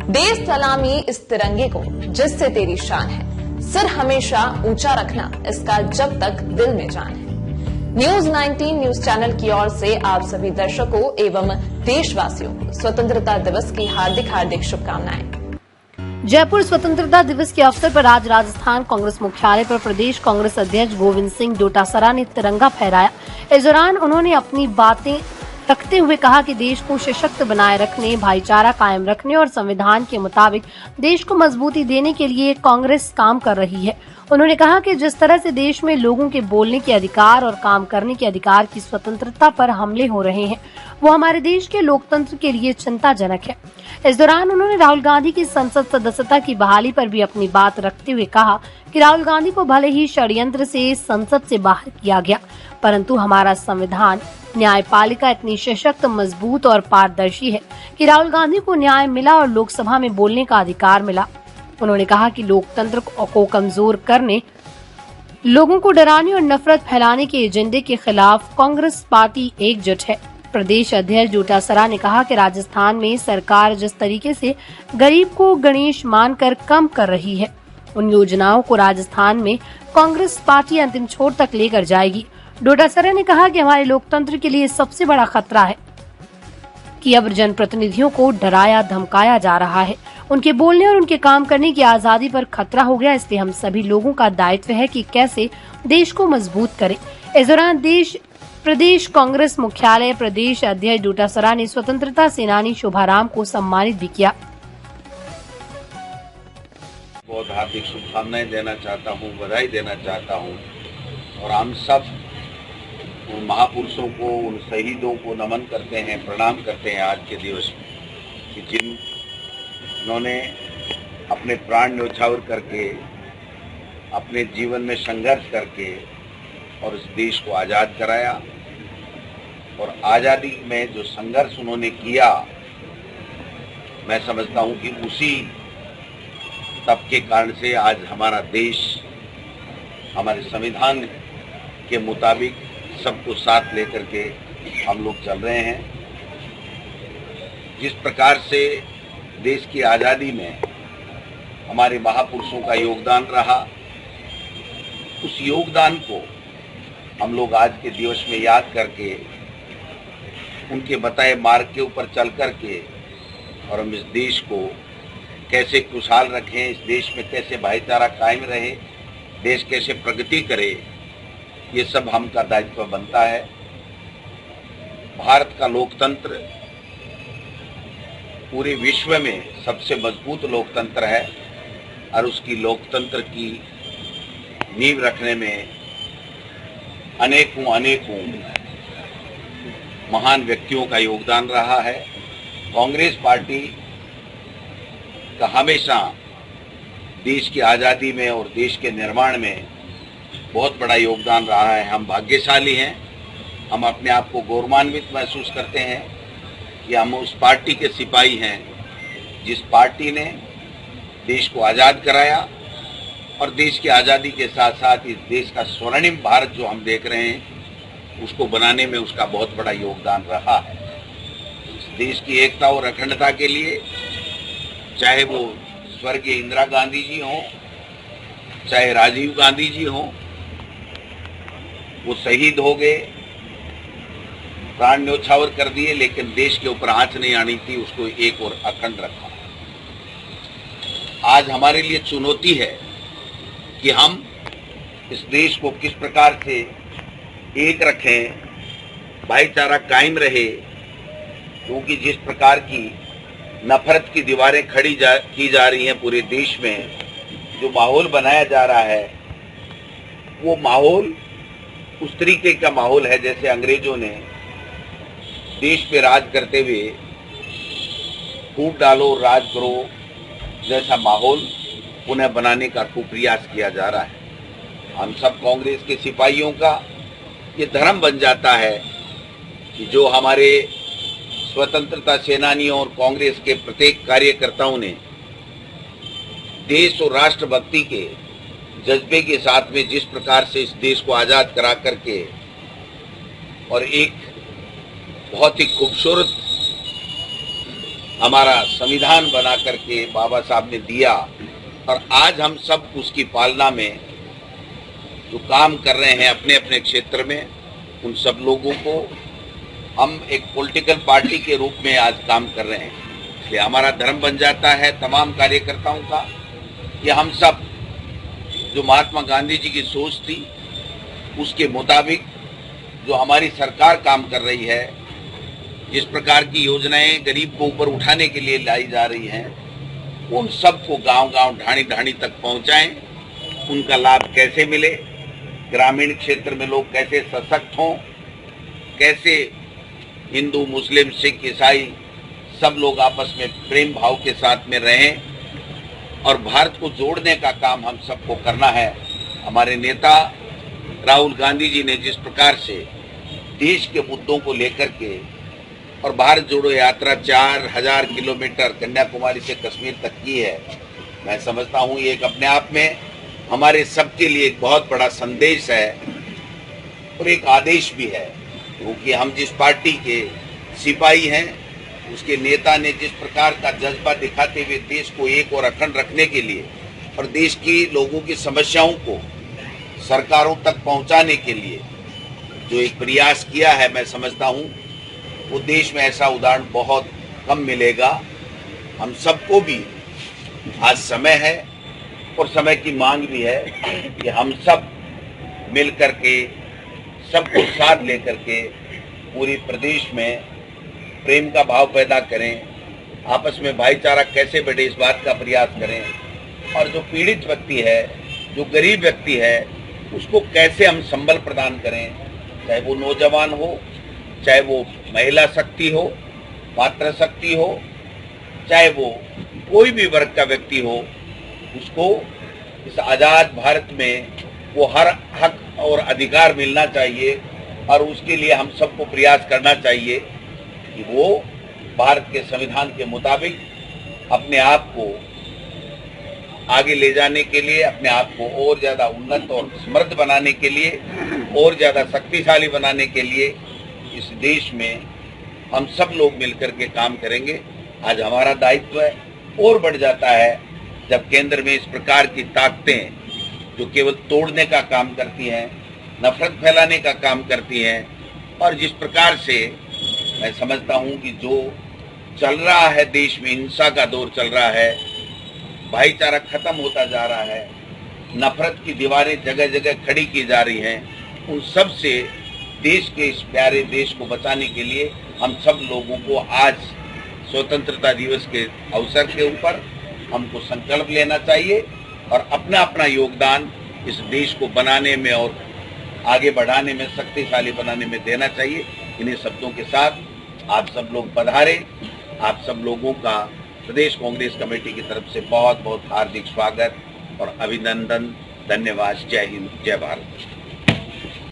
दे सलामी इस तिरंगे को जिससे तेरी शान है, सिर हमेशा ऊंचा रखना इसका जब तक दिल में जान है। न्यूज 19 न्यूज चैनल की ओर से आप सभी दर्शकों एवं देशवासियों को स्वतंत्रता दिवस की हार्दिक शुभकामनाएं। जयपुर स्वतंत्रता दिवस के अवसर पर आज राजस्थान कांग्रेस मुख्यालय पर प्रदेश कांग्रेस अध्यक्ष गोविंद सिंह डोटासरा ने तिरंगा फहराया। इस दौरान उन्होंने अपनी बातें रखते हुए कहा कि देश को सशक्त बनाए रखने, भाईचारा कायम रखने और संविधान के मुताबिक देश को मजबूती देने के लिए कांग्रेस काम कर रही है। उन्होंने कहा कि जिस तरह से देश में लोगों के बोलने के अधिकार और काम करने के अधिकार की स्वतंत्रता पर हमले हो रहे हैं, वो हमारे देश के लोकतंत्र के लिए चिंताजनक है। इस दौरान उन्होंने राहुल गांधी की संसद सदस्यता की बहाली पर भी अपनी बात रखते हुए कहा कि राहुल गांधी को भले ही षड्यंत्र से संसद से बाहर किया गया, परंतु हमारा संविधान न्यायपालिका इतनी सशक्त, मजबूत और पारदर्शी है कि राहुल गांधी को न्याय मिला और लोकसभा में बोलने का अधिकार मिला। उन्होंने कहा कि लोकतंत्र को कमजोर करने, लोगों को डराने और नफरत फैलाने के एजेंडे के खिलाफ कांग्रेस पार्टी एकजुट है। प्रदेश अध्यक्ष डोटासरा ने कहा कि राजस्थान में सरकार जिस तरीके से गरीब को गणेश मानकर कम कर रही है, उन योजनाओं को राजस्थान में कांग्रेस पार्टी अंतिम छोर तक लेकर जाएगी। डोटासरा ने कहा कि हमारे लोकतंत्र के लिए सबसे बड़ा खतरा है कि अब जनप्रतिनिधियों को डराया धमकाया जा रहा है। उनके बोलने और उनके काम करने की आजादी पर खतरा हो गया, इसलिए हम सभी लोगों का दायित्व है कि कैसे देश को मजबूत करें। इस दौरान प्रदेश कांग्रेस मुख्यालय प्रदेश अध्यक्ष डोटासरा ने स्वतंत्रता सेनानी शोभाराम को सम्मानित भी किया। बहुत हार्दिक शुभकामनाएं देना चाहता हूं, बधाई देना चाहता हूं और हम सब उन महापुरुषों को, उन शहीदों को नमन करते हैं, प्रणाम करते हैं आज के दिवस में कि जिन्होंने अपने प्राण न्योछावर करके, अपने जीवन में संघर्ष करके और इस देश को आज़ाद कराया। और आज़ादी में जो संघर्ष उन्होंने किया, मैं समझता हूं कि उसी तब के कारण से आज हमारा देश हमारे संविधान के मुताबिक सबको साथ लेकर के हम लोग चल रहे हैं। जिस प्रकार से देश की आज़ादी में हमारे महापुरुषों का योगदान रहा, उस योगदान को हम लोग आज के दिवस में याद करके, उनके बताए मार्ग के ऊपर चल करके और हम इस देश को कैसे खुशहाल रखें, इस देश में कैसे भाईचारा कायम रहे, देश कैसे प्रगति करे, ये सब हम का दायित्व बनता है। भारत का लोकतंत्र पूरे विश्व में सबसे मजबूत लोकतंत्र है और उसकी लोकतंत्र की नींव रखने में अनेकों महान व्यक्तियों का योगदान रहा है। कांग्रेस पार्टी का हमेशा देश की आज़ादी में और देश के निर्माण में बहुत बड़ा योगदान रहा है। हम भाग्यशाली हैं, हम अपने आप को गौरवान्वित महसूस करते हैं कि हम उस पार्टी के सिपाही हैं जिस पार्टी ने देश को आज़ाद कराया और देश की आज़ादी के साथ साथ इस देश का स्वर्णिम भारत जो हम देख रहे हैं उसको बनाने में उसका बहुत बड़ा योगदान रहा है। इस देश की एकता और अखंडता के लिए चाहे वो स्वर्गीय इंदिरा गांधी जी हों, चाहे राजीव गांधी जी हों, वो शहीद हो गए, प्राण न्योछावर कर दिए, लेकिन देश के ऊपर आंच नहीं आनी थी, उसको एक और अखंड रखा। आज हमारे लिए चुनौती है कि हम इस देश को किस प्रकार से एक रखें, भाईचारा कायम रहे, क्योंकि जिस प्रकार की नफरत की दीवारें खड़ी की जा रही हैं पूरे देश में, जो माहौल बनाया जा रहा है, वो माहौल उस तरीके का माहौल है जैसे अंग्रेजों ने देश पे राज करते हुए फूट डालो राज करो जैसा माहौल पुनः बनाने का कुप्रयास किया जा रहा है। हम सब कांग्रेस के सिपाहियों का ये धर्म बन जाता है कि जो हमारे स्वतंत्रता सेनानियों और कांग्रेस के प्रत्येक कार्यकर्ताओं ने देश और राष्ट्रभक्ति के जज्बे के साथ में जिस प्रकार से इस देश को आज़ाद करा करके और एक बहुत ही खूबसूरत हमारा संविधान बना करके बाबा साहब ने दिया, और आज हम सब उसकी पालना में जो काम कर रहे हैं अपने अपने क्षेत्र में, उन सब लोगों को हम एक पॉलिटिकल पार्टी के रूप में आज काम कर रहे हैं। इसलिए हमारा धर्म बन जाता है तमाम कार्यकर्ताओं का कि हम सब जो महात्मा गांधी जी की सोच थी उसके मुताबिक जो हमारी सरकार काम कर रही है, जिस प्रकार की योजनाएं गरीब को ऊपर उठाने के लिए लाई जा रही हैं, उन सबको गांव-गांव ढाणी ढाणी तक पहुंचाएं। उनका लाभ कैसे मिले, ग्रामीण क्षेत्र में लोग कैसे सशक्त हों, कैसे हिंदू मुस्लिम सिख ईसाई सब लोग आपस में प्रेम भाव के साथ में रहें, और भारत को जोड़ने का काम हम सबको करना है। हमारे नेता राहुल गांधी जी ने जिस प्रकार से देश के मुद्दों को लेकर के और भारत जोड़ो यात्रा 4000 किलोमीटर कन्याकुमारी से कश्मीर तक की है, मैं समझता हूँ ये एक अपने आप में हमारे सबके लिए एक बहुत बड़ा संदेश है और एक आदेश भी है, क्योंकि हम जिस पार्टी के सिपाही हैं, उसके नेता ने जिस प्रकार का जज्बा दिखाते हुए देश को एक और अखंड रखने के लिए और देश की लोगों की समस्याओं को सरकारों तक पहुंचाने के लिए जो एक प्रयास किया है, मैं समझता हूं वो देश में ऐसा उदाहरण बहुत कम मिलेगा। हम सबको भी आज समय है और समय की मांग भी है कि हम सब मिल कर के, सबको साथ लेकर के पूरे प्रदेश में प्रेम का भाव पैदा करें, आपस में भाईचारा कैसे बढ़े इस बात का प्रयास करें, और जो पीड़ित व्यक्ति है, जो गरीब व्यक्ति है, उसको कैसे हम संबल प्रदान करें, चाहे वो नौजवान हो, चाहे वो महिला शक्ति हो, मातृ शक्ति हो, चाहे वो कोई भी वर्ग का व्यक्ति हो, उसको इस आज़ाद भारत में वो हर हक और अधिकार मिलना चाहिए, और उसके लिए हम सबको प्रयास करना चाहिए कि वो भारत के संविधान के मुताबिक अपने आप को आगे ले जाने के लिए, अपने आप को और ज़्यादा उन्नत और समृद्ध बनाने के लिए, और ज़्यादा शक्तिशाली बनाने के लिए इस देश में हम सब लोग मिलकर के काम करेंगे। आज हमारा दायित्व है और बढ़ जाता है जब केंद्र में इस प्रकार की ताकतें जो केवल तोड़ने का काम करती हैं, नफरत फैलाने का काम करती हैं, और जिस प्रकार से मैं समझता हूं कि जो चल रहा है देश में, हिंसा का दौर चल रहा है, भाईचारा खत्म होता जा रहा है, नफरत की दीवारें जगह जगह खड़ी की जा रही हैं, उन सब से देश के इस प्यारे देश को बचाने के लिए हम सब लोगों को आज स्वतंत्रता दिवस के अवसर के ऊपर हमको संकल्प लेना चाहिए और अपना अपना योगदान इस देश को बनाने में और आगे बढ़ाने में, शक्तिशाली बनाने में देना चाहिए। इन्हीं शब्दों के साथ आप सब लोग पधारे। आप सब लोगों का प्रदेश कांग्रेस कमेटी की तरफ से बहुत बहुत हार्दिक स्वागत और अभिनंदन। धन्यवाद। जय हिंद, जय भारत।